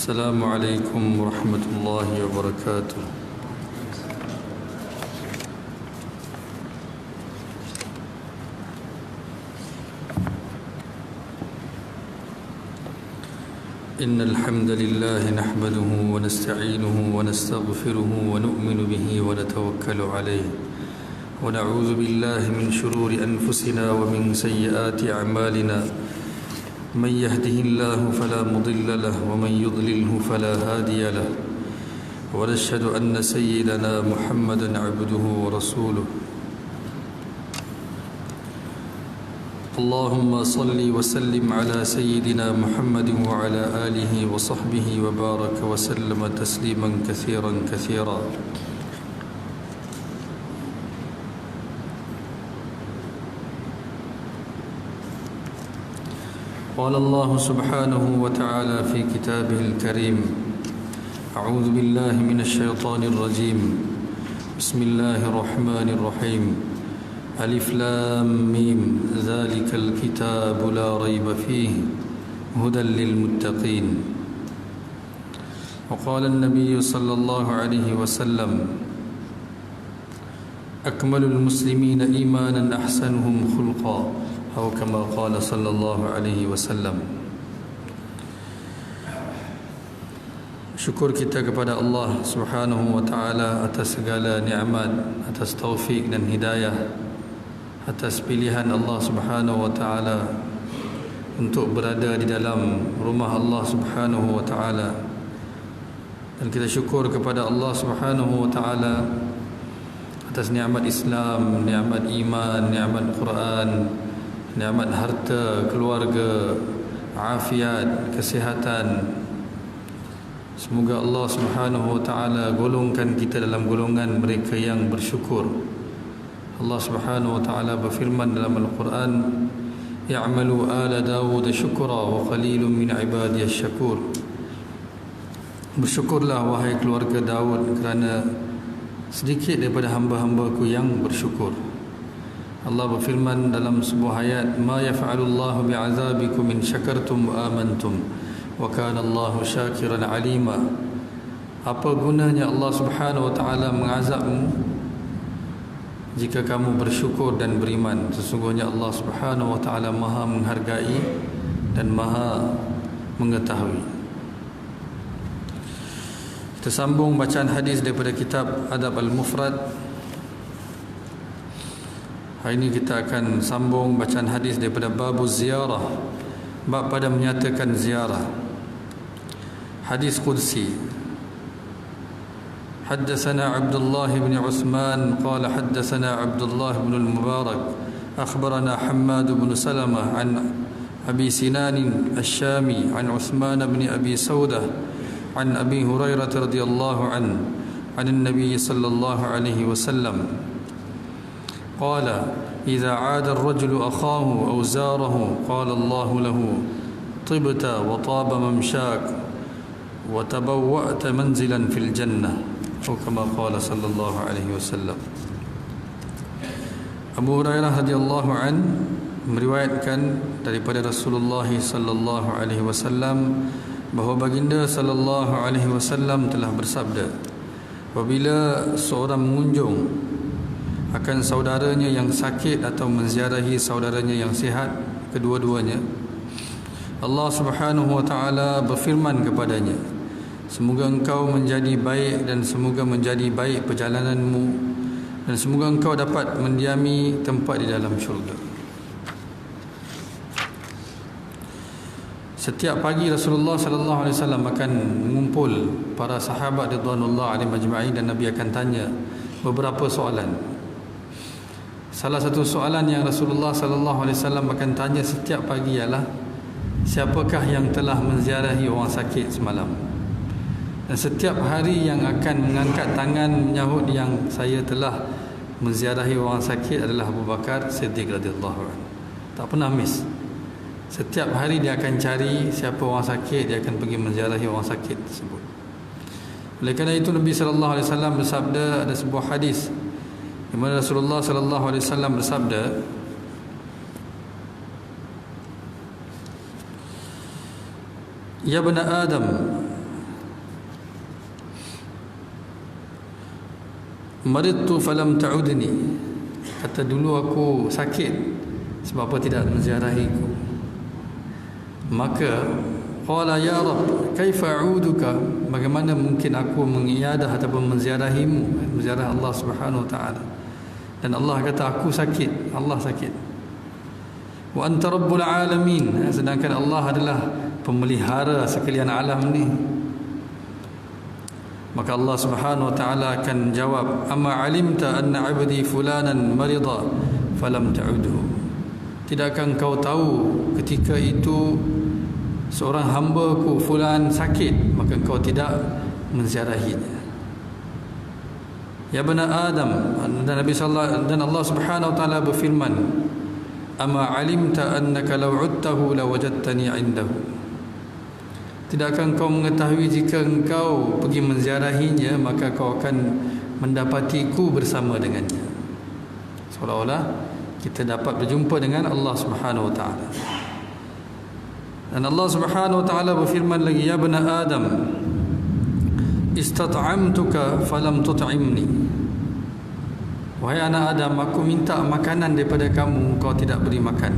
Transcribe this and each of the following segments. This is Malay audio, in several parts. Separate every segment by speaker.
Speaker 1: السلام عليكم ورحمة الله وبركاته. إن الحمد لله نحمده ونستعينه ونستغفره ونؤمن به ونتوكل عليه ونعوذ بالله من شرور أنفسنا ومن سيئات أعمالنا من يهده الله فلا مضل له ومن يضلله فلا هادي له ونشهد أن سيدنا محمدا عبده ورسوله. اللهم صل وسلم على سيدنا محمد وعلى آله وصحبه وبارك وسلم تسليما كثيرا كثيرا. قال الله سبحانه وتعالى في كتابه الكريم: أعوذ بالله من الشيطان الرجيم. بسم الله الرحمن الرحيم. ألف لام ميم ذلك الكتاب لا ريب فيه هدى للمتقين. وقال النبي صلى الله عليه وسلم: أكمل المسلمين إيمانا أحسنهم خلقا، أو كما قال صلى الله عليه وسلم. Syukur kita kepada Allah Subhanahu wa taala atas segala nikmat, atas taufik dan hidayah, atas pilihan Allah Subhanahu wa taala untuk berada di dalam rumah Allah Subhanahu wa taala. Dan kita syukur kepada Allah Subhanahu wa taala atas nikmat Islam, nikmat iman, nikmat Quran, nikmat harta, keluarga, afiat, kesihatan. Semoga Allah Subhanahu wa taala golongkan kita dalam golongan mereka yang bersyukur. Allah Subhanahu wa taala berfirman dalam Al-Quran: "Ya'malu ala Dawud syukra wa qalilun min ibadiyasy syakur." Bersyukurlah wahai keluarga Daud, kerana sedikit daripada hamba-hambaku yang bersyukur. Allah berfirman dalam sebuah ayat: "Ma yaf'alullahu bi'azabikum in syakartum wa amantum wa kana Allahu syakiran alima." Apa gunanya Allah Subhanahu wa taala mengazabmu jika kamu bersyukur dan beriman? Sesungguhnya Allah Subhanahu wa taala Maha menghargai dan Maha mengetahui. Kita sambung bacaan hadis daripada kitab Adab Al-Mufrad. Hari ini kita akan sambung bacaan hadis daripada Babu Ziarah, bab pada menyatakan ziarah. Hadis Qudsi. حدثنا عبد الله بن عثمان قال حدثنا عبد الله بن المبارك أخبرنا حماد بن سلمة عن أبي سنان الشامي عن عثمان بن أبي سودة عن أبي هريرة رضي الله عنه عن النبي صلى الله عليه وسلم قال: إذا عاد الرجل أخاه أو زاره قال الله له: طبت وطاب ممشاك وتبوأت منزلا في الجنة، أو كما قال صلى الله عليه وسلم. Abu Hurairah radhiyallahu an meriwayatkan daripada Rasulullah sallallahu alaihi wasallam bahawa baginda sallallahu alaihi wasallam telah bersabda: apabila seorang mengunjung akan saudaranya yang sakit atau menziarahi saudaranya yang sihat, kedua-duanya, Allah Subhanahu wa taala berfirman kepadanya: semoga engkau menjadi baik dan semoga menjadi baik perjalananmu dan semoga engkau dapat mendiami tempat di dalam syurga. Setiap pagi Rasulullah sallallahu alaihi wasallam akan mengumpul para sahabat radhiyallahu alaihim ajma'in dan Nabi akan tanya beberapa soalan. Salah satu soalan yang Rasulullah sallallahu alaihi wasallam akan tanya setiap pagi ialah: siapakah yang telah menziarahi orang sakit semalam? Dan setiap hari yang akan mengangkat tangan menyahut yang saya telah menziarahi orang sakit adalah Abu Bakar Siddiq radhiyallahu anhu. Tak pernah miss. Setiap hari dia akan cari siapa orang sakit, dia akan pergi menziarahi orang sakit tersebut. Oleh kerana itu Nabi sallallahu alaihi wasallam bersabda, ada sebuah hadis di mana Rasulullah sallallahu alaihi wasallam bersabda, "Ya bani Adam, maridtu falam ta'udni, kata dulu aku sakit, sebab apa tidak menziarahiku. Maka qala ya Rabb kaifa a'uduka, bagaimana mungkin aku mengiadah ataupun menziarahimu, menziarah Allah Subhanahu wa taala. Dan Allah kata aku sakit, Allah sakit. Wa anta rabbul alamin, sedangkan Allah adalah pemelihara sekalian alam ni. Maka Allah Subhanahu wa taala akan jawab, amma alimta anna 'abdi fulanan marida falam ta'udhu, tidakkah engkau tahu ketika itu seorang hamba-Ku fulan sakit, maka engkau tidak menziarahinya. Ya bani Adam, dan Nabi sallallahu dan Allah Subhanahu wa taala berfirman, amma alimta annaka law 'udtahu lawajadtani 'indahu, tidakkah engkau mengetahui jika engkau pergi menziarahinya maka kau akan mendapatiku bersama dengannya. Seolah-olah kita dapat berjumpa dengan Allah Subhanahu wa taala. Dan Allah Subhanahu wa taala berfirman lagi, ya bani Adam istat'amtuka falam tut'imni, wahai anak Adam, aku minta makanan daripada kamu, kau tidak beri makan.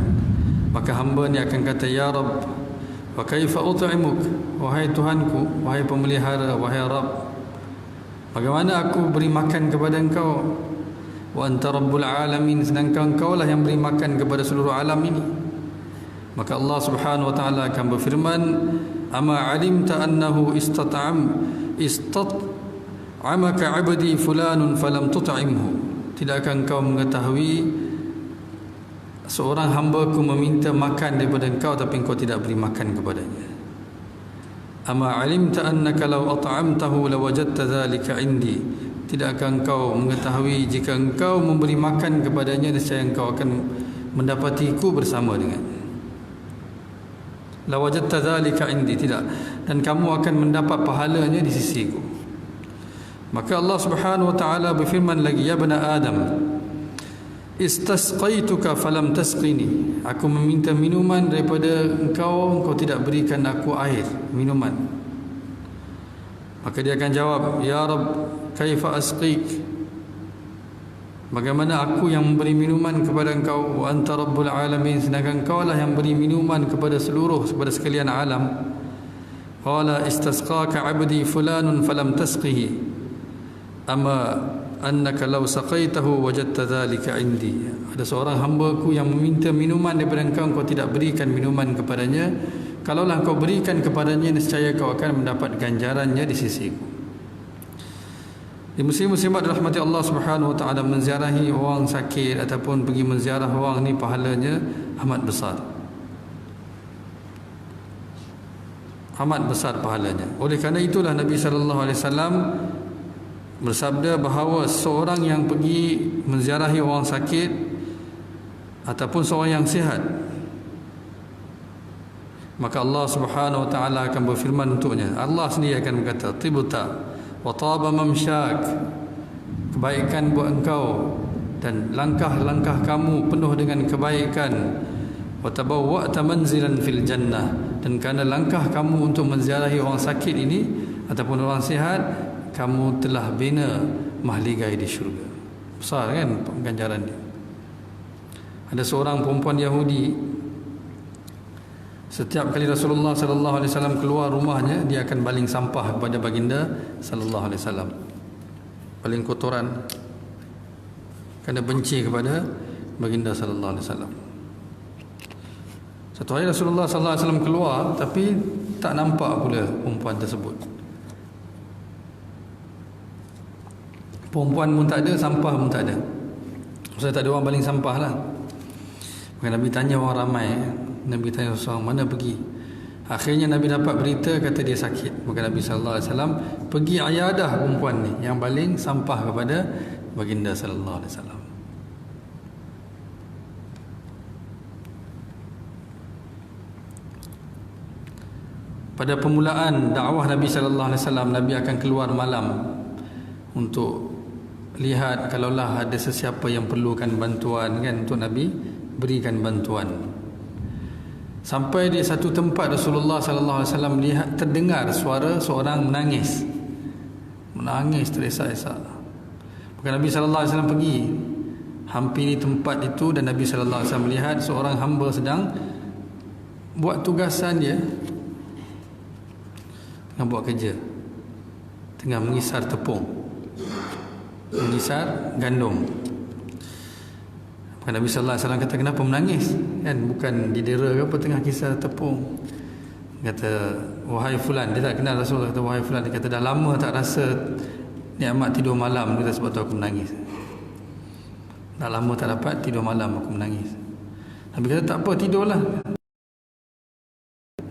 Speaker 1: Maka hamba ni akan kata, ya Rabb wa kaifa ut'imuk, wahai Tuhanku, wahai pemelihara, wahai Rabb, bagaimana aku beri makan kepada engkau? Wa anta rabbul alamin, sedangkan engkau lah yang beri makan kepada seluruh alam ini. Maka Allah Subhanahu wa taala akan berfirman, ama alimta annahu istat'amaka 'abdi fulanun falam tut'imhu, tidakkah engkau mengetahui seorang hamba-Ku meminta makan daripada engkau tapi engkau tidak beri makan kepadanya. Ama alimta annaka law at'amtahu lawajadta dhalika 'indi, tidakkah engkau mengetahui jika engkau memberi makan kepadanya nescaya engkau akan mendapatiku bersama dengannya. Lawajadta dhalika 'indi, tidak, dan kamu akan mendapat pahalanya di sisiku. Maka Allah Subhanahu wa taala berfirman lagi, ya bani Adam istasqaituka falam tasqini, aku meminta minuman daripada engkau, engkau tidak berikan aku air, minuman. Maka dia akan jawab, ya Rabb kaifa asqik, bagaimana aku yang memberi minuman kepada engkau? Wa anta rabbul alamin, sedangkan engkau lah yang beri minuman kepada kepada sekalian alam. Qala istasqaka 'abdi fulanun falam tasqihi, amma annaka law saqaitahu wajadta dhalika 'indi, ada seorang hamba-Ku yang meminta minuman daripada engkau, engkau tidak berikan minuman kepadanya, kalaulah engkau berikan kepadanya nescaya kau akan mendapat ganjarannya di sisiku. Di muslim-muslimat dirahmati Allah Subhanahu wa taala, menziarahi orang sakit ataupun pergi menziarah orang ni pahalanya amat besar. Amat besar pahalanya. Oleh kerana itulah Nabi sallallahu alaihi wasallam bersabda bahawa seorang yang pergi menziarahi orang sakit ataupun seorang yang sihat, maka Allah Subhanahu wa taala akan berfirman untuknya. Allah sendiri akan berkata, tibta wa taba mamsyak, kebaikan buat engkau dan langkah-langkah kamu penuh dengan kebaikan. Wa tabawwa'ta manzilan fil jannah, dan kerana langkah kamu untuk menziarahi orang sakit ini ataupun orang sihat, kamu telah bina mahligai di syurga. Besar kan ganjaran dia. Ada seorang perempuan Yahudi, setiap kali Rasulullah sallallahu alaihi wasallam keluar rumahnya, dia akan baling sampah kepada baginda sallallahu alaihi wasallam. Baling kotoran, kerana benci kepada baginda sallallahu alaihi wasallam. Satu hari Rasulullah sallallahu alaihi wasallam keluar, tapi tak nampak pula perempuan tersebut. Perempuan pun tak ada, sampah pun tak ada. Maksudnya tak ada orang baling sampah lah. Maka Nabi tanya orang ramai, Nabi tanya seorang, mana pergi? Akhirnya Nabi dapat berita, kata dia sakit. Maka Nabi sallallahu alaihi wasallam pergi ayadah perempuan ni yang baling sampah kepada baginda sallallahu alaihi wasallam. Pada permulaan dakwah Nabi sallallahu alaihi wasallam, Nabi akan keluar malam untuk lihat kalaulah ada sesiapa yang perlukan bantuan kan, untuk Nabi berikan bantuan. Sampai di satu tempat Rasulullah sallallahu alaihi wasallam lihat, terdengar suara seorang menangis. Menangis terisak-isak. Maka Nabi SAW pergi hampiri tempat itu, dan Nabi SAW melihat seorang hamba sedang buat tugasan dia, tengah buat kerja, tengah mengisar tepung, mengisar gandum. Maka Nabi SAW kata, kenapa menangis? Kan bukan didera ke apa, tengah kisar tepung. Kata, wahai fulan. Dia tak kenal Rasulullah. Kata, wahai fulan. Dia kata, dah lama tak rasa nikmat tidur malam. Dia kata, sebab tu aku menangis. Dah lama tak dapat tidur malam, aku menangis. Nabi kata, tak apa, tidurlah.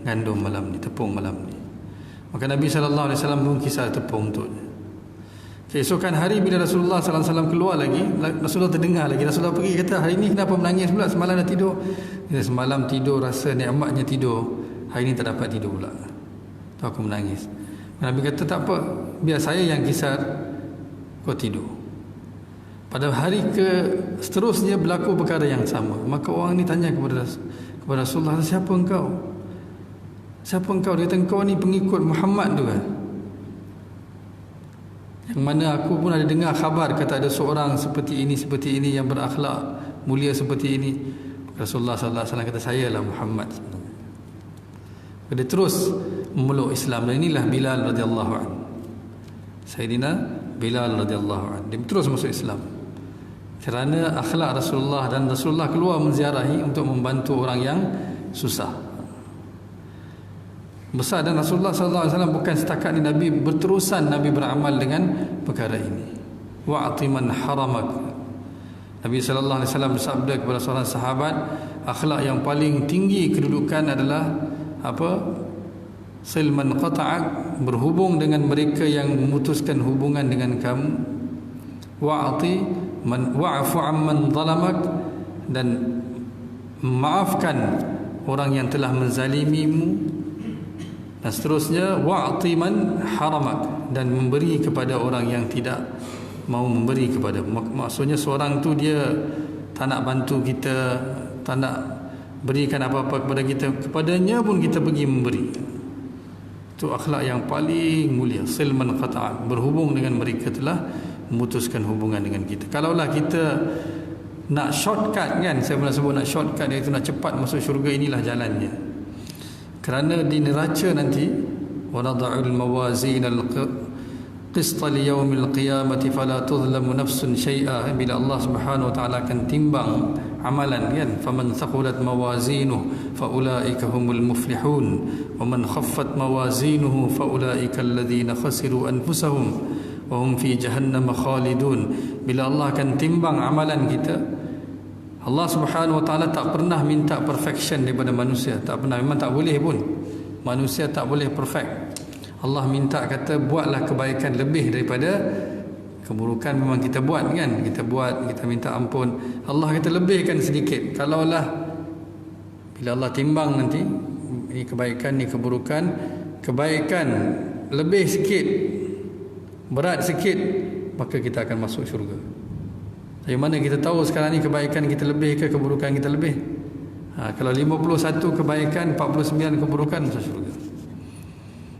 Speaker 1: Gandum malam ni, tepung malam ni. Maka Nabi SAW pun kisar tepung tu. Keesokan hari bila Rasulullah SAW keluar lagi, Rasulullah terdengar lagi. Rasulullah pergi, kata, hari ni kenapa menangis pula? Semalam dah tidur. Kata, semalam tidur rasa nikmatnya tidur, hari ni tak dapat tidur pula, tu aku menangis. Nabi kata, tak apa, biar saya yang kisar, kau tidur. Pada hari seterusnya berlaku perkara yang sama. Maka orang ni tanya kepada Rasulullah, siapa engkau? Siapa engkau? Dia kata, engkau ni pengikut Muhammad tu kan? Yang mana aku pun ada dengar khabar, kata ada seorang seperti ini yang berakhlak mulia seperti ini. Rasulullah SAW kata, sayalah Muhammad. Dia terus memeluk Islam, dan inilah Bilal radhiyallahu anhu. Sayyidina Bilal radhiyallahu anhu, dia terus masuk Islam kerana akhlak Rasulullah, dan Rasulullah keluar menziarahi untuk membantu orang yang susah. Besar, dan Rasulullah SAW bukan setakat ni, Nabi berterusan Nabi beramal dengan perkara ini. Wa'ti man haramak. Nabi SAW bersabda kepada seorang sahabat, akhlak yang paling tinggi kedudukan adalah apa? Silman qata'ak, berhubung dengan mereka yang memutuskan hubungan dengan kamu. Wa'fu amman zalamak, dan maafkan orang yang telah menzalimimu. Dan seterusnya, wa'ti man haramak, dan memberi kepada orang yang tidak mau memberi kepada. Maksudnya seorang tu dia tak nak bantu kita, tak nak berikan apa-apa kepada kita, kepadanya pun kita pergi memberi. Itu akhlak yang paling mulia. Silman qata'an, berhubung dengan mereka telah memutuskan hubungan dengan kita. Kalaulah kita nak shortcut kan, saya pernah sebut nak shortcut, iaitu nak cepat masuk syurga, inilah jalannya. Kerana di neraca nanti, wa nada'ul mawazin al-qist li yaumil qiyamati fala tuzlamu nafsun syai'a. Bila Allah Subhanahu wa taala akan timbang amalan kan, faman thaqulat mawazinuhu faulaika humul muflihun wa man khaffat mawazinuhu faulaika alladhina khasiru anfusahum wa hum fi jahannam khalidun. Bila Allah akan timbang amalan kita, Allah Subhanahu wa taala tak pernah minta perfection daripada manusia, tak pernah, memang tak boleh pun. Manusia tak boleh perfect. Allah minta, kata, buatlah kebaikan lebih daripada keburukan. Memang kita buat kan, kita buat, kita minta ampun. Allah kata lebihkan sedikit. Kalaulah bila Allah timbang nanti, ini kebaikan, ini keburukan, kebaikan lebih sikit, berat sikit, maka kita akan masuk syurga. Dari mana kita tahu sekarang ni kebaikan kita lebih ke keburukan kita lebih? Kalau 51 kebaikan, 49 keburukan, masuk syurga.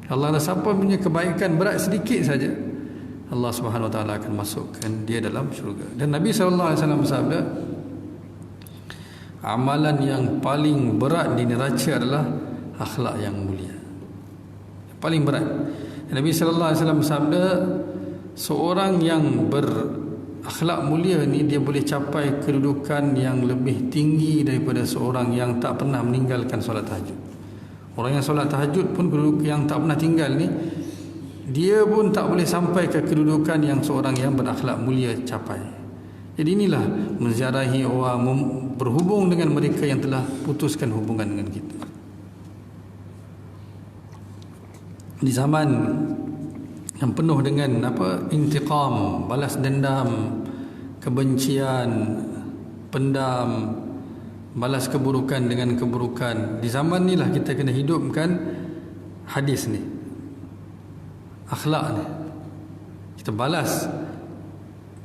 Speaker 1: Allah dah, siapa punya kebaikan berat sedikit saja, Allah Subhanahu wa taala akan masukkan dia dalam syurga. Dan Nabi SAW bersabda, amalan yang paling berat di neraca adalah akhlak yang mulia. Paling berat. Nabi SAW bersabda, seorang yang berakhlak mulia ni, dia boleh capai kedudukan yang lebih tinggi daripada seorang yang tak pernah meninggalkan solat tahajud. Orang yang solat tahajud pun, kedudukan yang tak pernah tinggal ni, dia pun tak boleh sampai ke kedudukan yang seorang yang berakhlak mulia capai. Jadi inilah menziarahi orang, berhubung dengan mereka yang telah putuskan hubungan dengan kita. Di zaman yang penuh dengan intiqam, balas dendam, kebencian, pendam, balas keburukan dengan keburukan, di zaman inilah kita kena hidupkan hadis ni, akhlak ni. Kita balas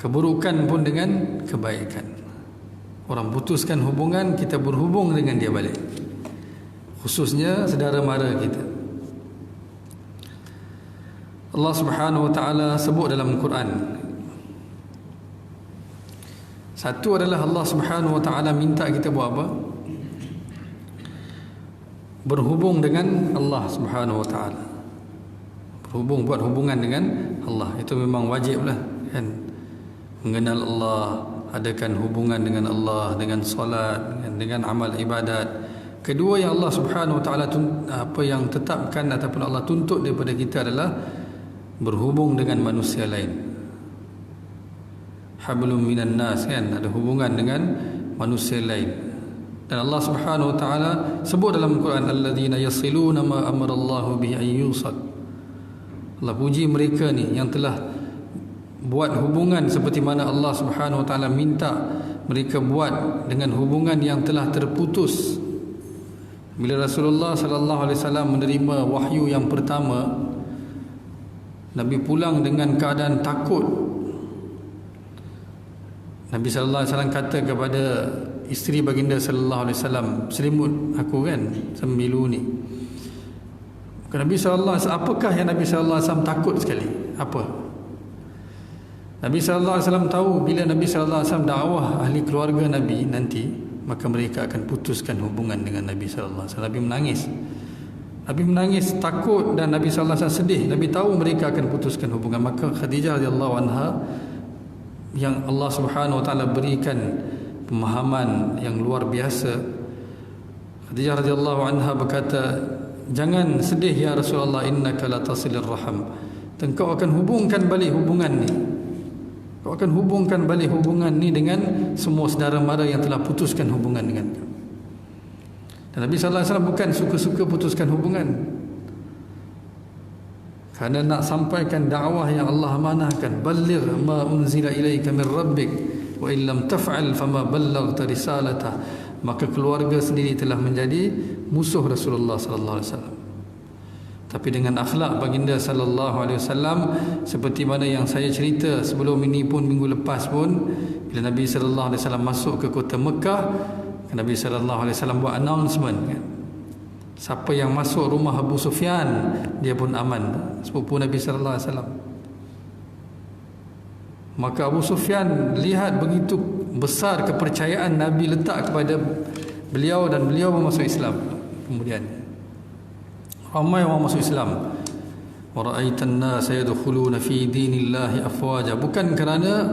Speaker 1: keburukan pun dengan kebaikan. Orang putuskan hubungan, kita berhubung dengan dia balik, khususnya saudara mara kita. Allah Subhanahu wa taala sebut dalam Quran, Satu adalah Allah Subhanahu wa taala minta kita buat apa? Berhubung dengan Allah Subhanahu wa taala. Buat hubungan dengan Allah. Itu memang wajib lah, kan? Mengenal Allah, adakan hubungan dengan Allah, dengan solat, dengan amal ibadat. Kedua yang Allah Subhanahu wa taala apa yang tetapkan ataupun Allah tuntut daripada kita adalah berhubung dengan manusia lain. Hablum minan nas, kan? Ada hubungan dengan manusia lain. Dan Allah Subhanahu wa taala sebut dalam Quran, alladzina yasiluna ma amara Allahu bihi ay yusal. Allah puji mereka ni yang telah buat hubungan seperti mana Allah Subhanahu wa taala minta mereka buat dengan hubungan yang telah terputus. Bila Rasulullah sallallahu alaihi wasallam menerima wahyu yang pertama, Nabi pulang dengan keadaan takut. Nabi sallallahu alaihi wasallam kata kepada isteri baginda sallallahu alaihi wasallam, "Selimut aku, kan, sembilu ni." Nabi sallallahu alaihi wasallam, apakah yang Nabi sallallahu alaihi wasallam takut sekali? Apa? Nabi sallallahu alaihi wasallam tahu bila Nabi sallallahu alaihi wasallam dakwah ahli keluarga Nabi nanti, maka mereka akan putuskan hubungan dengan Nabi sallallahu alaihi wasallam. Nabi menangis. Nabi menangis takut dan Nabi sallallahu alaihi wasallam sedih. Nabi tahu mereka akan putuskan hubungan. Maka Khadijah radhiyallahu anha yang Allah Subhanahu wa taala berikan pemahaman yang luar biasa, Khadijah radhiyallahu anha berkata, "Jangan sedih ya Rasulullah, innaka la tasilir raham." Engkau akan hubungkan balik hubungan ni. Kau akan hubungkan balik hubungan ni dengan semua saudara mara yang telah putuskan hubungan dengan kau. Dan Nabi sallallahu alaihi wasallam bukan suka-suka putuskan hubungan. Kerana nak sampaikan dakwah yang Allah amanahkan, balligh ma unzila ilaika min rabbik wa illam taf'al fama ballaghta risalatah. Maka keluarga sendiri telah menjadi musuh Rasulullah sallallahu alaihi wasallam. Tapi dengan akhlak baginda sallallahu alaihi wasallam, seperti mana yang saya cerita sebelum ini pun, minggu lepas pun, bila Nabi sallallahu alaihi wasallam masuk ke kota Mekah, Nabi sallallahu alaihi wasallam buat announcement, kan? Siapa yang masuk rumah Abu Sufyan, dia pun aman, sepupu Nabi sallallahu alaihi wasallam. Maka Abu Sufyan lihat begitu besar kepercayaan Nabi letak kepada beliau dan beliau masuk Islam. Kemudian ramai orang masuk Islam. Wa ra'aitan nas yadkhuluna fi dinillahi afwaja. Bukan kerana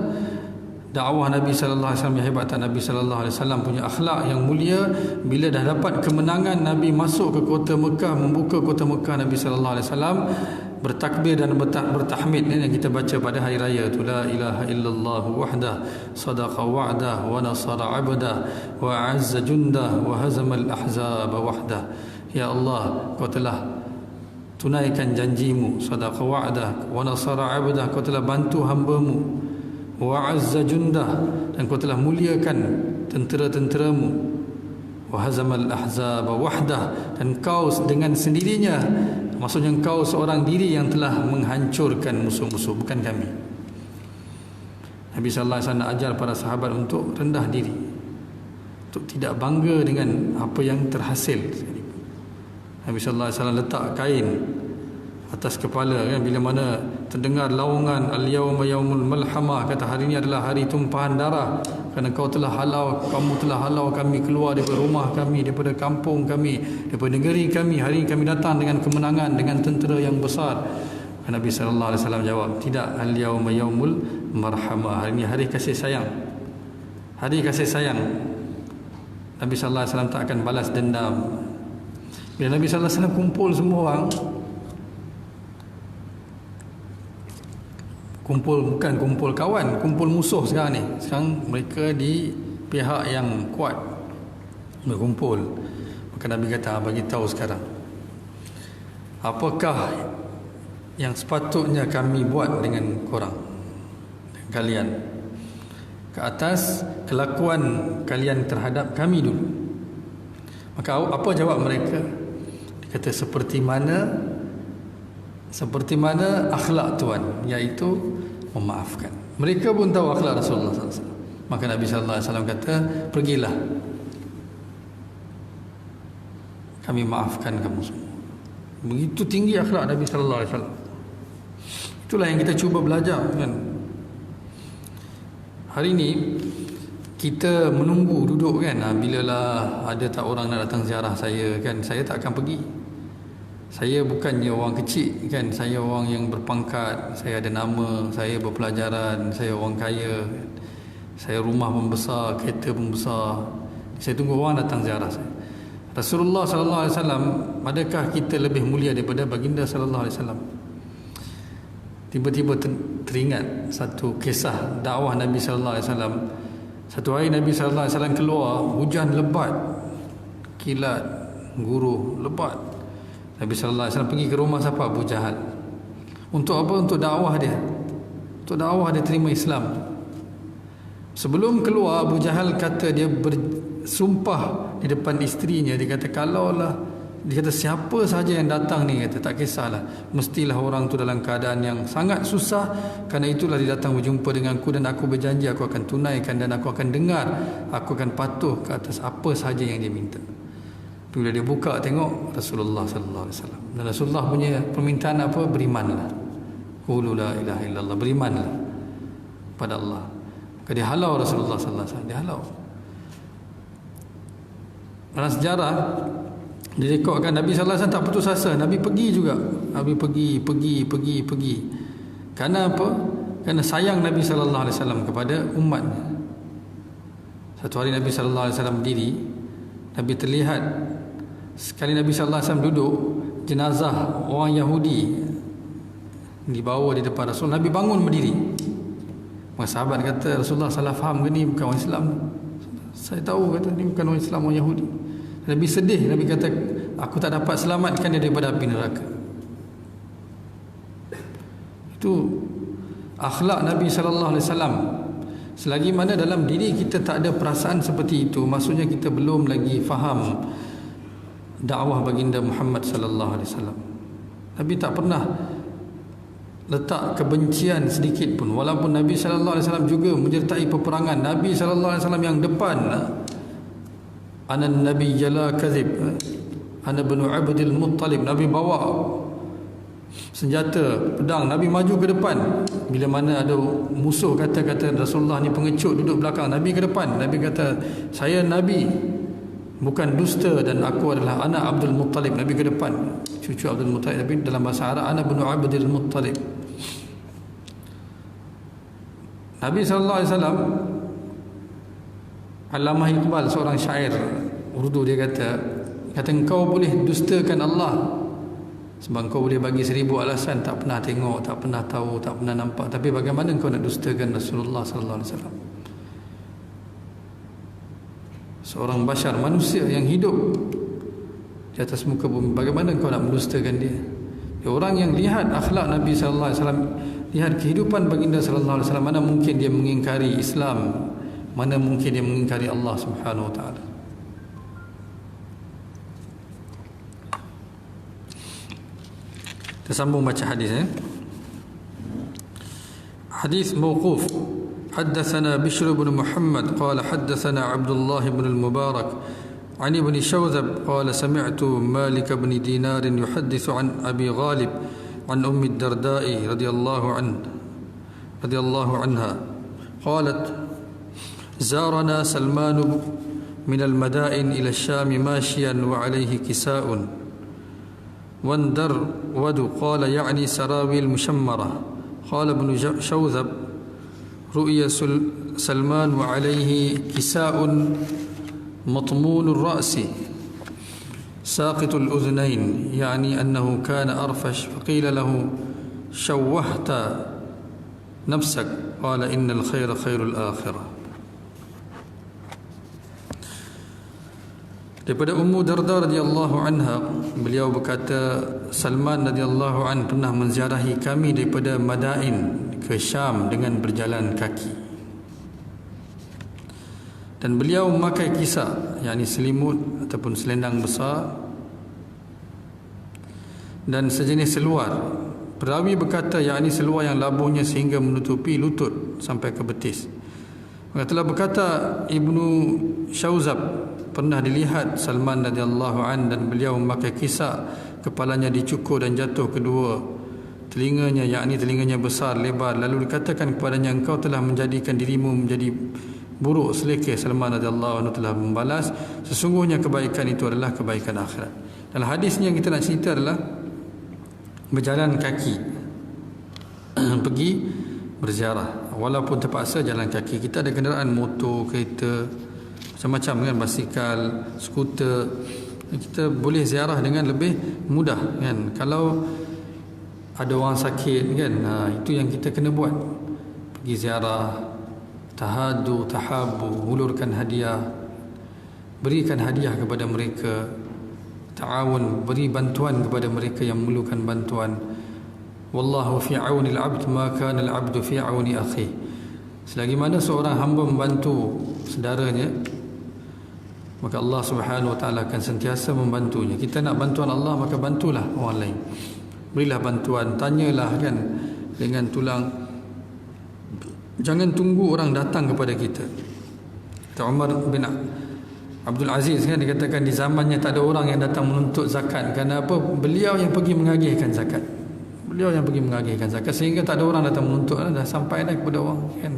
Speaker 1: dakwah Nabi sallallahu alaihi wasallam yang hebat, Nabi sallallahu alaihi wasallam punya akhlak yang mulia. Bila dah dapat kemenangan, Nabi masuk ke kota Mekah, membuka kota Mekah, Nabi sallallahu alaihi wasallam bertakbir dan bertahmid yang kita baca pada hari raya tu, la ilaha illallah wahdah sadaqa wa'dah wa nasara 'abdah wa 'azza jundah wa hazama al-ahzab wahdah. Ya Allah, kau telah tunaikan janjimu, sadaqa wa'dah wa nasara 'abdah, kau telah bantu hamba-Mu, wa 'azza jundah, dan kau telah muliakan tentera-tenteramu, wa hazama al-ahzab wahdah, dan kau dengan sendirinya, maksudnya engkau seorang diri yang telah menghancurkan musuh-musuh, bukan kami. Nabi sallallahu alaihi wasallam nak ajar para sahabat untuk rendah diri, untuk tidak bangga dengan apa yang terhasil. Nabi sallallahu alaihi wasallam letak kain atas kepala, kan, bila mana terdengar laungan al-yawma yaumul malhamah, kata hari ini adalah hari tumpahan darah, kerana kamu telah halau kami keluar daripada rumah kami, daripada kampung kami, daripada negeri kami. Hari ini kami datang dengan kemenangan, dengan tentera yang besar. Nabi sallallahu alaihi wasallam jawab, tidak, al-yawma yaumul marhamah, hari ini hari kasih sayang, hari kasih sayang. Nabi sallallahu alaihi wasallam tak akan balas dendam. Bila Nabi sallallahu alaihi wasallam kumpul semua orang, bukan kumpul kawan, kumpul musuh sekarang ni. Sekarang mereka di pihak yang kuat berkumpul. Maka Nabi kata, bagi tahu sekarang, apakah yang sepatutnya kami buat dengan korang, dengan kalian, ke atas kelakuan kalian terhadap kami dulu. Maka apa jawab mereka? Dia kata, seperti mana akhlak Tuhan, iaitu memaafkan. Mereka pun tahu akhlak Rasulullah SAW. Maka Nabi sallallahu alaihi wasallam kata, pergilah, kami maafkan kamu semua. Begitu tinggi akhlak Nabi sallallahu alaihi wasallam. Itulah yang kita cuba belajar, kan. Hari ini kita menunggu duduk kan, bilalah ada tak orang nak datang ziarah saya kan, saya tak akan pergi. Saya bukannya orang kecil kan, saya orang yang berpangkat, saya ada nama, saya berpelajaran, saya orang kaya, saya rumah membesar, kereta membesar. Saya tunggu orang datang ziarah saya. Rasulullah sallallahu alaihi wasallam, adakah kita lebih mulia daripada baginda sallallahu alaihi wasallam? Tiba-tiba teringat satu kisah dakwah Nabi sallallahu alaihi wasallam. Satu hari Nabi sallallahu alaihi wasallam keluar, hujan lebat, kilat, guruh lebat. Nabi sallallahu alaihi wasallam pergi ke rumah siapa? Abu Jahal. Untuk apa? Untuk dakwah dia. Untuk dakwah dia terima Islam. Sebelum keluar, Abu Jahal kata, dia bersumpah di depan isterinya, dia kata, kalaulah, dia kata, siapa sahaja yang datang ni, kata, tak kisahlah, mestilah orang tu dalam keadaan yang sangat susah, kerana itulah dia datang berjumpa denganku, dan aku berjanji aku akan tunaikan, dan aku akan dengar, aku akan patuh ke atas apa sahaja yang dia minta. Bila dia buka tengok Rasulullah sallallahu alaihi wasallam, dan Rasulullah punya permintaan apa? Berimanlah, qulu la ilaha illallah, berimanlah pada Allah. Maka dia halau Rasulullah sallallahu alaihi wasallam, dia halau. Dalam sejarah direkodkan Nabi sallallahu alaihi wasallam tak putus asa, Nabi pergi juga, Nabi pergi. Kerana apa? Kerana sayang Nabi sallallahu alaihi wasallam kepada umatnya. Satu hari Nabi sallallahu alaihi wasallam berdiri, Nabi terlihat sekali Nabi sallallahu alaihi wasallam duduk, jenazah orang Yahudi dibawa di depan Rasul. Nabi bangun berdiri. Maka sahabat kata, Rasulullah salah faham ke ni, bukan orang Islam? Saya tahu, kata, ni bukan orang Islam, orang Yahudi. Nabi sedih, Nabi kata, aku tak dapat selamatkan dia daripada api neraka. Itu akhlak Nabi sallallahu alaihi wasallam. Selagi mana dalam diri kita tak ada perasaan seperti itu, maksudnya kita belum lagi faham dakwah baginda Muhammad sallallahu alaihi wasallam. Nabi tak pernah letak kebencian sedikit pun, walaupun Nabi sallallahu alaihi wasallam juga menyertai peperangan. Nabi sallallahu alaihi wasallam yang depan, ana nabi jala kadzib, ana ibnu Abdul Muttalib, Nabi bawa senjata pedang, Nabi maju ke depan. Bila mana ada musuh kata Rasulullah ni pengecut, duduk belakang, Nabi ke depan. Nabi kata, saya Nabi, bukan dusta, dan aku adalah anak Abdul Muttalib. Nabi ke depan, cucu Abdul Muttalib. Tapi dalam bahasa Arab, anak ibnu Abdul Muttalib. Nabi SAW, Allamah Iqbal, seorang syair Urdu, dia kata engkau boleh dustakan Allah sebab kau boleh bagi 1000 alasan, tak pernah tengok, tak pernah tahu, tak pernah nampak. Tapi bagaimana kau nak dustakan Rasulullah sallallahu alaihi wasallam? Seorang bashar, manusia yang hidup di atas muka bumi, bagaimana kau nak mendustakan dia? Dia orang yang lihat akhlak Nabi sallallahu alaihi wasallam, lihat kehidupan baginda sallallahu alaihi wasallam, mana mungkin dia mengingkari Islam, mana mungkin dia mengingkari Allah Subhanahu wa taala. Kita sambung baca hadis. Hadis mauquf. حدثنا بشر بن محمد قال حدثنا عبد الله بن المبارك عن ابن شوذب قال سمعت مالك بن دينار يحدث عن أبي غالب عن أم الدرداء رضي الله عنها قالت زارنا سلمان من المدائن إلى الشام ماشيا وعليه كساء واندر ودو، قال يعني سراويل مشمرة. قال ابن شوذب رؤيا سلمان وعليه كساء مطمون الرأس ساقط الأذنين، يعني أنه كان أرفش، فقيل له شوهت نفسك، قال إن الخير خير الآخرة. Daripada Ummu Darda radhiyallahu anha, beliau berkata, Salman radhiyallahu an pernah menziarahi kami daripada Madain ke Syam dengan berjalan kaki. Dan beliau memakai kisah, yakni selimut ataupun selendang besar, dan sejenis seluar. Perawi berkata, yakni seluar yang labuhnya sehingga menutupi lutut sampai ke betis. Telah berkata Ibnu Syauzab, pernah dilihat Salman radhiyallahu an dan beliau memakai kisah, kepalanya dicukur dan jatuh kedua telinganya, yakni telinganya besar lebar. Lalu dikatakan kepadanya, engkau telah menjadikan dirimu menjadi buruk selekeh Salman radhiyallahu anhu telah membalas, sesungguhnya kebaikan itu adalah kebaikan akhirat. Dalam hadisnya yang kita nak cerita adalah berjalan kaki pergi berziarah, walaupun terpaksa jalan kaki. Kita ada kenderaan motor, kereta, macam-macam kan, basikal, skuter, kita boleh ziarah dengan lebih mudah kan. Kalau ada orang sakit kan, itu yang kita kena buat, pergi ziarah, tahadu, tahabu, hulurkan hadiah, berikan hadiah kepada mereka, ta'awun, beri bantuan kepada mereka yang memerlukan bantuan. Wallahu fi auni al-'abd ma kana al-'abdu fi auni akhi. Selagi mana seorang hamba membantu saudaranya, maka Allah Subhanahu wa taala akan sentiasa membantunya. Kita nak bantuan Allah, maka bantulah orang lain. Berilah bantuan, tanyalah kan dengan tulang. Jangan tunggu orang datang kepada kita. Umar bin Abdul Aziz kan dikatakan di zamannya tak ada orang yang datang menuntut zakat. Kerana apa? Beliau yang pergi mengagihkan zakat. Beliau yang pergi mengagihkan zakat, sehingga tak ada orang datang menuntut, dah sampai dah kepada orang kan.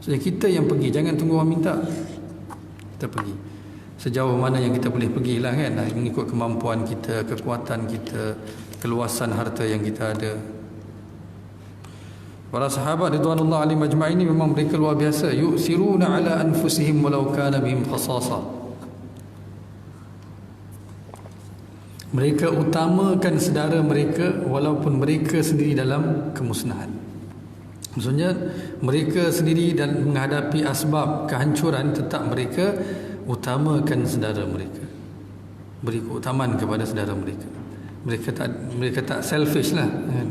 Speaker 1: Jadi kita yang pergi, jangan tunggu orang minta. Kita pergi sejauh mana yang kita boleh pergilah kan, mengikut kemampuan kita, kekuatan kita, keluasan harta yang kita ada. Para sahabat ridwanullah alaihim ajma'in ini memang mereka luar biasa. Yusiruna ala anfusihim walau kana bihim khasasa. Mereka utamakan saudara mereka walaupun mereka sendiri dalam kemusnahan. Maksudnya mereka sendiri dan menghadapi asbab kehancuran, tetap mereka utamakan saudara mereka, beri keutamaan kepada saudara mereka. Mereka tak selfish lah kan?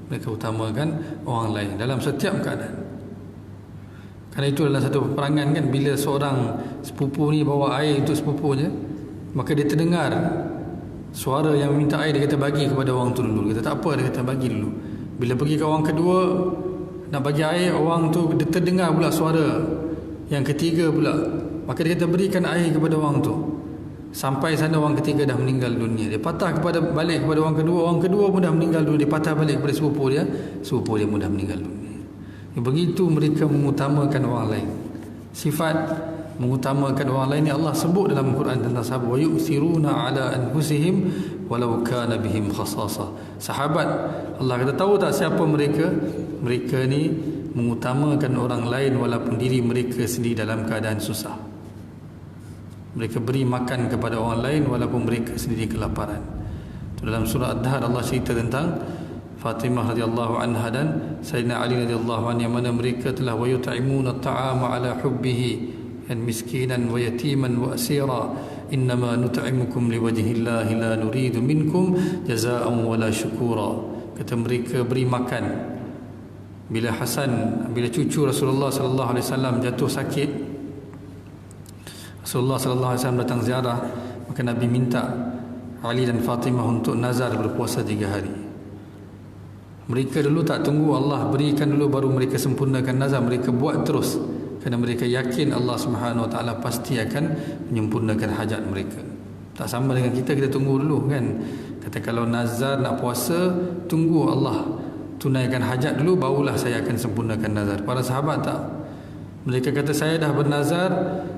Speaker 1: Mereka utamakan orang lain dalam setiap keadaan. Kerana itu adalah satu peperangan kan, bila seorang sepupu ni bawa air untuk sepupunya, maka dia terdengar suara yang minta air, dia kata bagi kepada orang tu dulu. Dia kata tak apa, dia kata bagi dulu. Bila pergi ke orang kedua nak bagi air, orang tu dia terdengar pula suara yang ketiga pula, maka dia kata berikan air kepada orang tu. Sampai sana orang ketiga dah meninggal dunia. Dia patah balik kepada orang kedua pun dah meninggal dunia. Dia patah balik kepada sepupu dia pun dah meninggal dunia. Begitu mereka mengutamakan orang lain. Sifat mengutamakan orang lain ni Allah sebut dalam Quran tentang sahabat, wa yu'thiruna ala anfusihim walau kana bihim khasasa. Sahabat, Allah kata tahu tak siapa mereka? Mereka ni mengutamakan orang lain walaupun diri mereka sendiri dalam keadaan susah. Mereka beri makan kepada orang lain walaupun mereka sendiri kelaparan. Itu dalam surah Ad-Dahr Allah cerita tentang Fatimah radhiyallahu anha dan Sayyidina Ali radhiyallahu anhu, yang mana mereka telah wa yut'imuna at-ta'ama ala hubbihi dan miskinan wa yatiman wa asira innama nut'imukum liwajhillahi la nuridu minkum jazaa'an wala syukura. Kata mereka beri makan bila cucu Rasulullah sallallahu alaihi wasallam jatuh sakit, Rasulullah sallallahu alaihi wasallam datang ziarah, maka Nabi minta Ali dan Fatimah untuk nazar berpuasa 3 hari. Mereka dulu tak tunggu Allah berikan dulu baru mereka sempurnakan nazar, mereka buat terus kerana mereka yakin Allah Subhanahu wa taala pasti akan menyempurnakan hajat mereka. Tak sama dengan kita tunggu dulu kan. Kata kalau nazar nak puasa, tunggu Allah tunaikan hajat dulu barulah saya akan sempurnakan nazar. Para sahabat tak. Mereka kata saya dah bernazar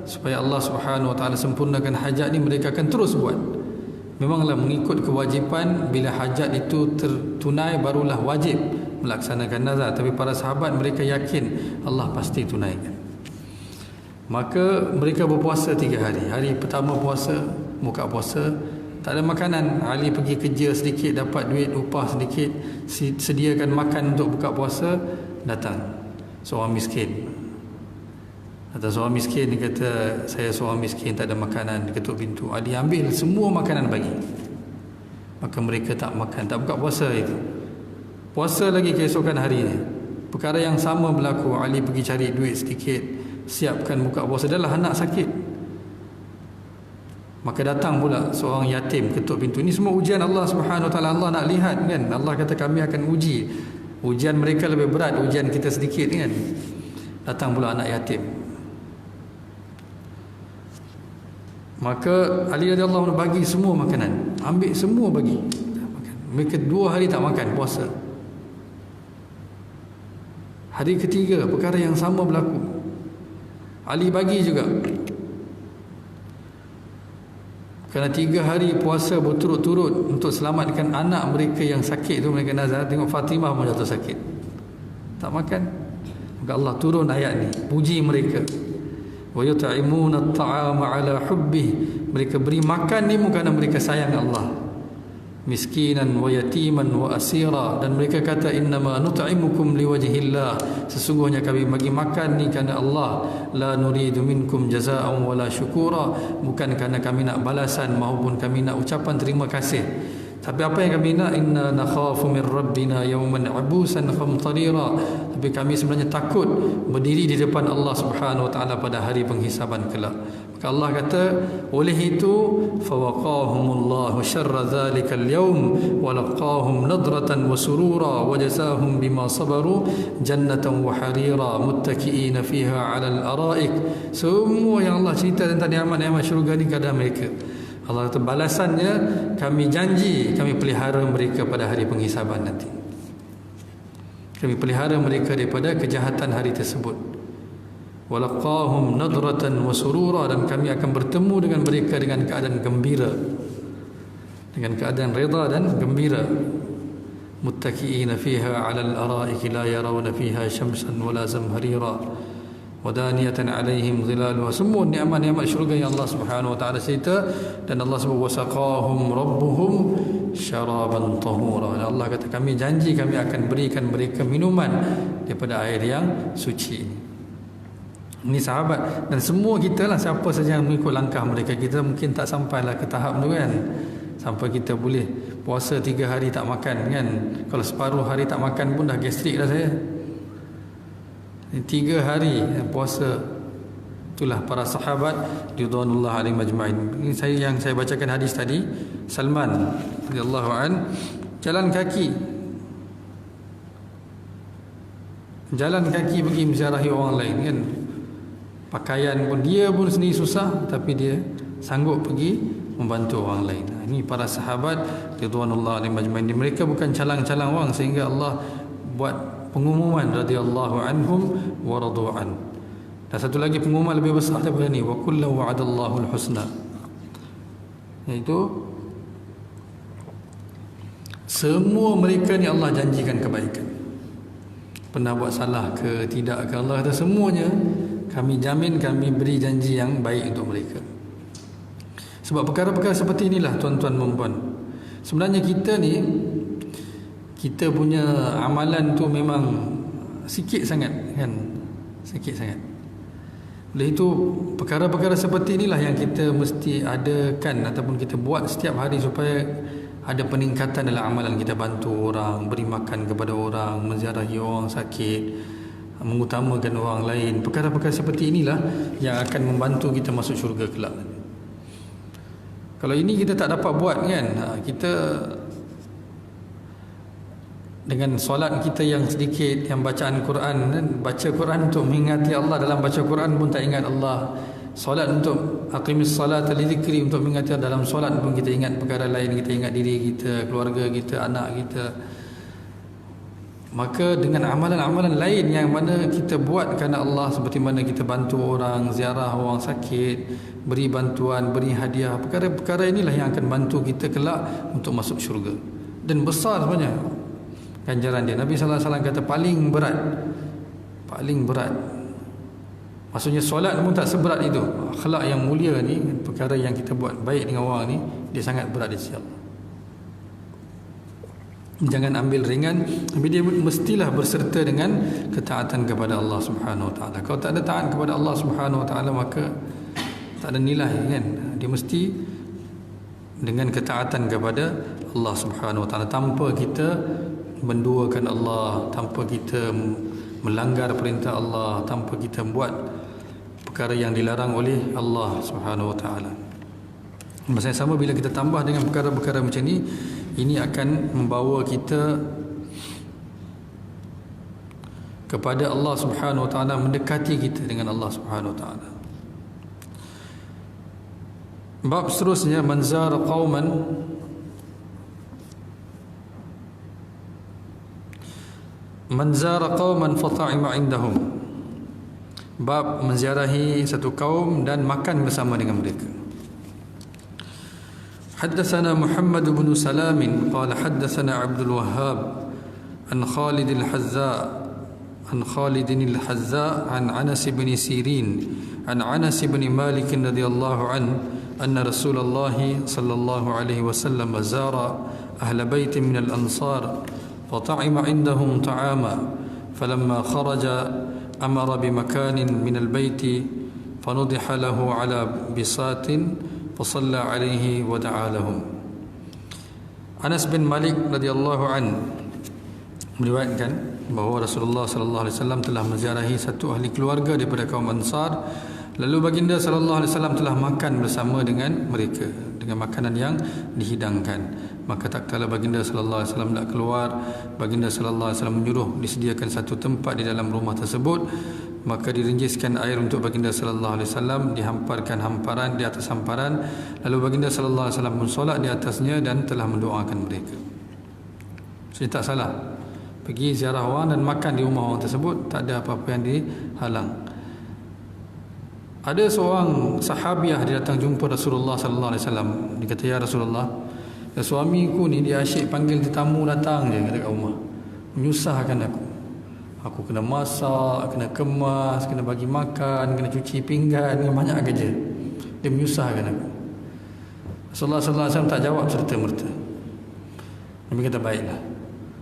Speaker 1: supaya Allah Subhanahu wa taala sempurnakan hajat ni, mereka akan terus buat. Memanglah mengikut kewajipan, bila hajat itu tertunai barulah wajib melaksanakan nazar. Tapi para sahabat mereka yakin Allah pasti tunaikan. Maka mereka berpuasa 3 hari. Hari pertama puasa, buka puasa, tak ada makanan. Ali pergi kerja sedikit, dapat duit upah sedikit, sediakan makan untuk buka puasa. Datang seorang miskin. Atau seorang miskin, dia kata saya seorang miskin tak ada makanan. Dia ketuk pintu, Ali ambil semua makanan bagi. Maka mereka tak makan, tak buka puasa itu. Puasa lagi keesokan harinya, perkara yang sama berlaku. Ali pergi cari duit sedikit, siapkan buka puasa. Dah lah anak sakit, maka datang pula seorang yatim ketuk pintu. Ini semua ujian Allah Subhanahu wa taala. Allah nak lihat kan. Allah kata kami akan uji. Ujian mereka lebih berat, ujian kita sedikit kan. Datang pula anak yatim. Maka Ali radhiyallahu anhu bagi semua makanan, ambil semua bagi. Mereka 2 hari tak makan, puasa. Hari ketiga perkara yang sama berlaku. Ali bagi juga. Kerana 3 hari puasa berturut-turut untuk selamatkan anak mereka yang sakit tu, mereka nazar. Tengok Fatimah pun jatuh sakit, tak makan. Maka Allah turun ayat ni, puji mereka. Wa yut'imuna at-ta'ama 'ala hubbih. Mereka beri makan ni kerana mereka sayang Allah. Miskinan wa yatiman wa asira. Dan mereka kata, innama nut'imukum liwajhillah. Sesungguhnya kami bagi makan ni kerana Allah. La nuridu minkum jazaa'an wala syukura. Bukan kerana kami nak balasan maupun kami nak ucapan terima kasih. Tapi apa yang kami nak? Inna nakhafu min rabbina yawman abusan qamtarira. Tapi kami sebenarnya takut berdiri di depan Allah Subhanahu wa taala pada hari penghisaban kelak. Maka Allah kata, oleh itu fawaqahumullahu syarra dzalikal yawm wa laqahum nadratan wa surura wa jazaahum bima sabaru jannatan wa harira muttaqiina fiha 'alal araik. Semua yang Allah cerita tentang nikmat-nikmat syurga ni kepada mereka, Allah kata balasannya kami janji kami pelihara mereka pada hari penghisaban nanti. Kami pelihara mereka daripada kejahatan hari tersebut. Walaqahum nadratan wa surura. Dan kami akan bertemu dengan mereka dengan keadaan gembira, dengan keadaan reda dan gembira. Muttaqiina fiha 'alal araik la yarawna fiha syamsan wala zamharira. Wadaniyatan alaihim zilaluha. Semua nikmat-nikmat syurga yang Allah Subhanahu wa taala cerita. Dan Allah sebut wasaqahum rabbuhum syaraban tahura. Dan Allah kata kami janji kami akan berikan mereka minuman daripada air yang suci. Ini sahabat. Dan semua kita lah, siapa saja yang mengikut langkah mereka. Kita mungkin tak sampailah ke tahap tu kan, sampai kita boleh puasa 3 hari tak makan kan. Kalau separuh hari tak makan pun dah gastrik dah saya. 3 hari puasa. Itulah para sahabat ridwanullah alaihim ajma'in. Ini yang saya bacakan hadis tadi, Salman radhiyallahu an jalan kaki pergi menziarahi orang lain kan. Pakaian pun dia pun sendiri susah, tapi dia sanggup pergi membantu orang lain. Ini para sahabat ridwanullah alaihim ajma'in. Mereka bukan calang-calang orang, sehingga Allah buat pengumuman radhiyallahu anhum wa radu'an. Dan satu lagi pengumuman lebih besar daripada ni, wa kullu wa'adallahu al-husna, iaitu semua mereka ni Allah janjikan kebaikan. Pernah buat salah ke tidak ke, Allah kata semuanya kami jamin, kami beri janji yang baik untuk mereka. Sebab perkara-perkara seperti inilah tuan-tuan dan puan, sebenarnya kita punya amalan tu memang sikit sangat kan, sikit sangat. Oleh itu perkara-perkara seperti inilah yang kita mesti adakan ataupun kita buat setiap hari supaya ada peningkatan dalam amalan kita. Bantu orang, beri makan kepada orang, menziarahi orang sakit, mengutamakan orang lain. Perkara-perkara seperti inilah yang akan membantu kita masuk syurga kelak. Kalau ini kita tak dapat buat kan, kita dengan solat kita yang sedikit, yang bacaan Quran, baca Quran untuk mengingati Allah, dalam baca Quran pun tak ingat Allah. Solat untuk aqimis salata li dzikri, untuk mengingati Allah. Dalam solat pun kita ingat perkara lain, kita ingat diri kita, keluarga kita, anak kita. Maka dengan amalan-amalan lain yang mana kita buat kerana Allah, seperti mana kita bantu orang, ziarah orang sakit, beri bantuan, beri hadiah, perkara-perkara inilah yang akan bantu kita kelak untuk masuk syurga. Dan besar sebenarnya ganjaran dia. Nabi sallallahu alaihi wasallam kata paling berat. Maksudnya solat pun tak seberat itu. Akhlak yang mulia ni, perkara yang kita buat baik dengan orang ni, dia sangat berat di sisi Allah. Jangan ambil ringan, tapi dia mestilah berserta dengan ketaatan kepada Allah Subhanahu wa taala. Kalau tak ada taat kepada Allah Subhanahu wa taala, maka tak ada nilai kan. Dia mesti dengan ketaatan kepada Allah Subhanahu wa taala, tanpa kita menduakan Allah, tanpa kita melanggar perintah Allah, tanpa kita buat perkara yang dilarang oleh Allah Subhanahu wa taala. Masa yang sama, bila kita tambah dengan perkara-perkara macam ni, ini akan membawa kita kepada Allah Subhanahu wa taala, mendekati kita dengan Allah Subhanahu wa taala. Bab seterusnya, man zara qauman fata'ima indahum. bab menziarahi satu kaum dan makan bersama dengan mereka. حدثنا محمد بن سلام قال حدثنا عبد الوهاب عن خالد الحذاء عن أنس بن سيرين عن أنس بن مالك رضي الله عنه أن رسول الله صلى الله عليه وسلم زار أهل بيت من الأنصار فطعم عندهم طعاما فلما خرج أمر بمكان من البيت فنضح له على بساط فصلى عليه ودعا لهم. Anas bin Malik radhiyallahu an meriwayatkan bahawa Rasulullah sallallahu alaihi wasallam telah menziarahi satu ahli keluarga daripada kaum Ansar, lalu baginda sallallahu alaihi wasallam telah makan bersama dengan mereka dengan makanan yang dihidangkan. Maka tak kala baginda sallallahu alaihi wasallam nak keluar, baginda sallallahu alaihi wasallam menyuruh disediakan satu tempat di dalam rumah tersebut. Maka direnjiskan air untuk baginda sallallahu alaihi wasallam, dihamparkan hamparan di atas hamparan, lalu baginda sallallahu alaihi wasallam pun solat di atasnya dan telah mendoakan mereka. Jadi tak salah pergi ziarah orang dan makan di rumah orang tersebut, tak ada apa-apa yang dihalang. Ada seorang sahabiah dia datang jumpa Rasulullah sallallahu alaihi wasallam. Dia kata, "Ya Rasulullah, ya suamiku ni dia asyik panggil tetamu datang je dekat rumah. Menyusahkan aku. Aku kena masak, kena kemas, kena bagi makan, kena cuci pinggan, banyak kerja. Dia menyusahkan aku." Rasulullah sallallahu alaihi wasallam tak jawab serta-merta. Nabi kata, "Baiklah."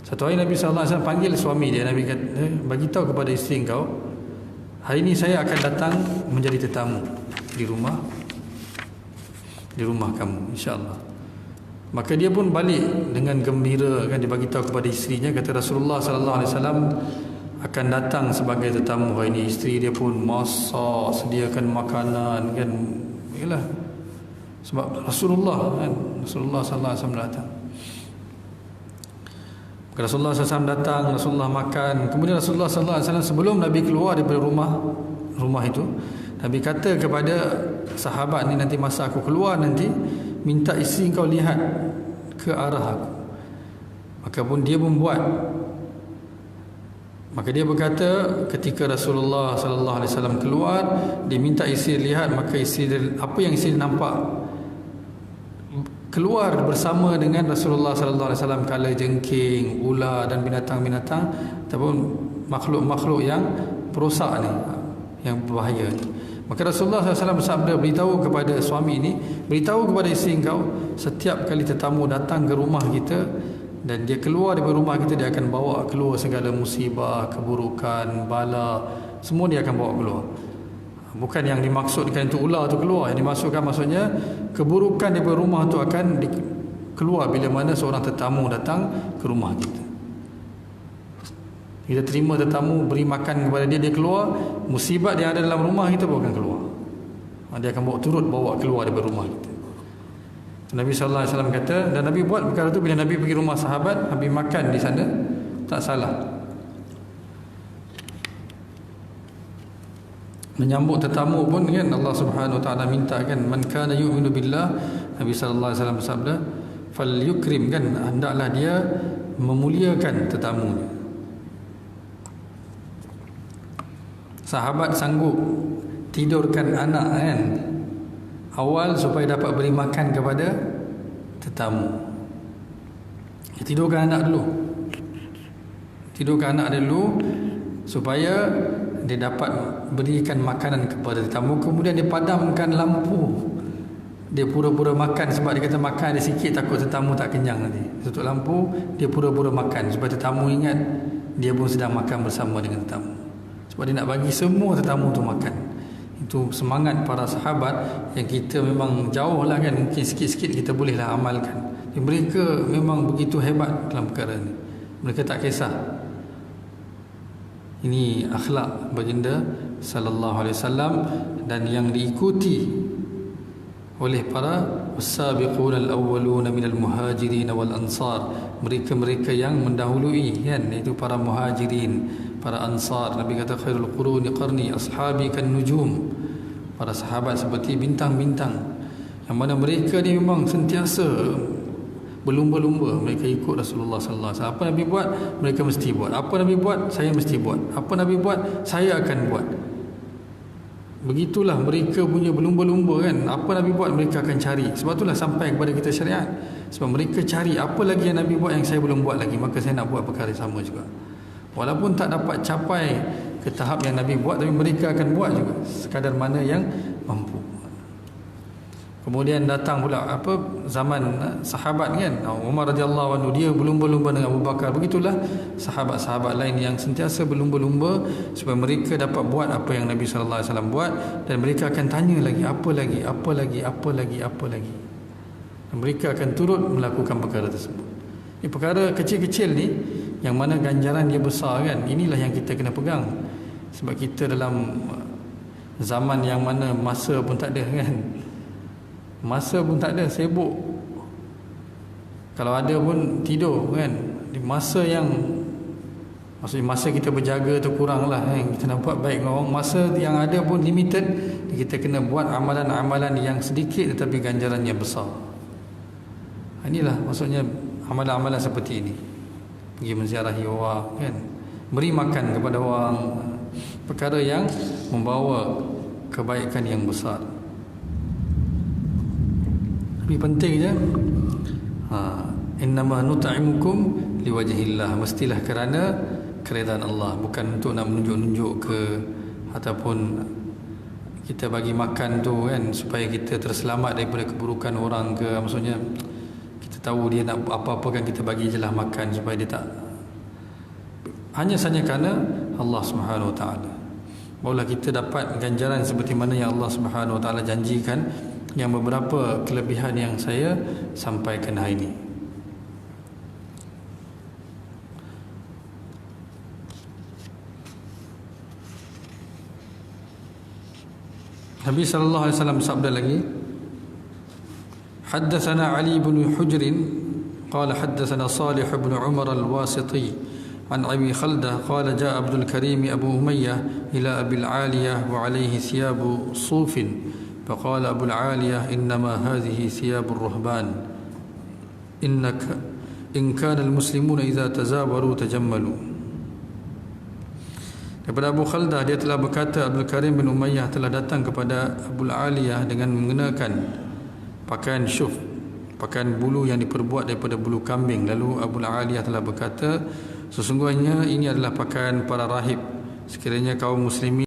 Speaker 1: Satu hari Nabi sallallahu alaihi wasallam panggil suami dia. Nabi kata, "Bagi tahu kepada isteri kau, hari ini saya akan datang menjadi tetamu di rumah kamu, insya-Allah." Maka dia pun balik dengan gembira, kan, dia bagi tahu kepada isterinya, kata Rasulullah sallallahu alaihi wasallam akan datang sebagai tetamu hari ini. Isteri dia pun masak, sediakan makanan, kan. Yalah. Sebab Rasulullah, kan, Rasulullah sallallahu alaihi wasallam datang. Rasulullah SAW datang, Rasulullah makan. Kemudian Rasulullah SAW sebelum Nabi keluar daripada rumah itu, Nabi kata kepada sahabat ni, nanti masa aku keluar nanti, minta isteri kau lihat ke arah aku. Maka pun dia pun buat. Maka dia berkata, ketika Rasulullah SAW keluar, dia minta isteri lihat, maka isteri, apa yang isteri nampak, keluar bersama dengan Rasulullah sallallahu alaihi wasallam kala jengking, ular dan binatang-binatang ataupun makhluk-makhluk yang perosak ni, yang berbahaya ni. Maka Rasulullah SAW bersabda, beritahu kepada suami ini, beritahu kepada isteri kau, setiap kali tetamu datang ke rumah kita dan dia keluar dari rumah kita, dia akan bawa keluar segala musibah, keburukan, bala, semua dia akan bawa keluar. Bukan yang dimaksudkan itu ular tu keluar, yang dimaksudkan maksudnya keburukan di rumah tu akan keluar bila mana seorang tetamu datang ke rumah kita. Kita terima tetamu, beri makan kepada dia, dia keluar, musibat yang ada dalam rumah kita pun akan keluar. Dia akan bawa keluar dari rumah kita. Nabi sallallahu alaihi wasallam kata, dan Nabi buat perkara tu bila Nabi pergi rumah sahabat, Nabi makan di sana, tak salah. Menyambut tetamu pun, kan, Allah Subhanahu wa taala minta, kan, man kana yu'minu billah, Nabi sallallahu alaihi wasallam bersabda, falyukrim, kan, hendaklah dia memuliakan tetamunya. Sahabat sanggup tidurkan anak, kan, awal supaya dapat beri makan kepada tetamu. Tidurkan anak dulu supaya dia dapat berikan makanan kepada tetamu. Kemudian dia padamkan lampu, dia pura-pura makan, sebab dia kata makan dia sikit takut tetamu tak kenyang nanti. Tutup lampu, dia pura-pura makan supaya tetamu ingat dia pun sedang makan bersama dengan tetamu, sebab dia nak bagi semua tetamu tu makan. Itu semangat para sahabat yang kita memang jauh lah, kan, mungkin sikit-sikit kita bolehlah amalkan. Mereka memang begitu hebat dalam perkara ni. Mereka tak kisah. Ini akhlak baginda sallallahu alaihi wasallam dan yang diikuti oleh para as-sabiqun al-awwalun minal muhajirin wal ansar, mereka-mereka yang mendahului, kan, iaitu para muhajirin, para ansar. Nabi kata khairul quruni qarni ashabi kan nujum, para sahabat seperti bintang-bintang, yang mana mereka ni memang sentiasa berlumba-lumba, mereka ikut Rasulullah sallallahu alaihi wasallam. Apa Nabi buat, mereka mesti buat. Apa Nabi buat, saya mesti buat. Apa Nabi buat, saya akan buat. begitulah mereka punya berlumba-lumba kan. Apa Nabi buat mereka akan cari. Sebab itulah sampai kepada kita syariat. Sebab mereka cari apa lagi yang Nabi buat yang saya belum buat lagi, maka saya nak buat perkara sama juga. Walaupun tak dapat capai ke tahap yang Nabi buat, tapi mereka akan buat juga sekadar mana yang mampu. Kemudian datang pula zaman sahabat kan, Umar radhiyallahu anhu, dia berlumba-lumba dengan Abu Bakar. Begitulah sahabat-sahabat lain yang sentiasa berlumba-lumba supaya mereka dapat buat apa yang Nabi sallallahu alaihi wasallam buat, dan mereka akan tanya lagi, apa lagi, apa lagi, apa lagi, apa lagi. Dan mereka akan turut melakukan perkara tersebut. Ini perkara kecil-kecil ni yang mana ganjaran dia besar kan. Inilah yang kita kena pegang. Sebab kita dalam zaman yang mana masa pun tak ada kan. Masa pun tak ada, sibuk. Kalau ada pun tidur kan. Di masa yang, maksudnya masa kita berjaga tu kurang lah kan. Kita nak buat baik dengan orang. Masa yang ada pun limited. Kita kena buat amalan-amalan yang sedikit tetapi ganjarannya besar. Inilah maksudnya amalan-amalan seperti ini. Pergi menziarahi orang kan, beri makan kepada orang, perkara yang membawa kebaikan yang besar. Tapi penting je, innama nut'imukum liwajhillah, mestilah kerana keredaan Allah, bukan untuk nak menunjuk-nunjuk ke, ataupun kita bagi makan tu kan supaya kita terselamat daripada keburukan orang ke. Maksudnya kita tahu dia nak apa-apa kan, kita bagi je lah makan supaya dia tak, hanya saja kerana Allah Subhanahu Wa Taala. Barulah kita dapat ganjaran seperti mana yang Allah Subhanahu Wa Taala janjikan, yang beberapa kelebihan yang saya sampaikan hari ini. Nabi sallallahu alaihi wasallam sabda lagi, haddatsana Ali bin Hujr qala haddatsana Salih bin Umar al-Wasiti an Abi Khaldah qala jaa Abdul Karim Abu Umayyah ila Abi al-Aliyah wa alayhi thiyabu sufin فقال أبو العالية إنما هذه ثياب الرهبان إن كان المسلمون إذا تزاوروا تجملوا. Daripada Abu Khaldah, dia telah berkata Abdul Karim bin Umayyah telah datang kepada Abu Aliyah dengan mengenakan pakaian syuf, pakaian bulu yang diperbuat daripada bulu kambing. Lalu Abu Aliyah telah berkata, sesungguhnya ini adalah pakaian para rahib. Sekiranya kaum muslimin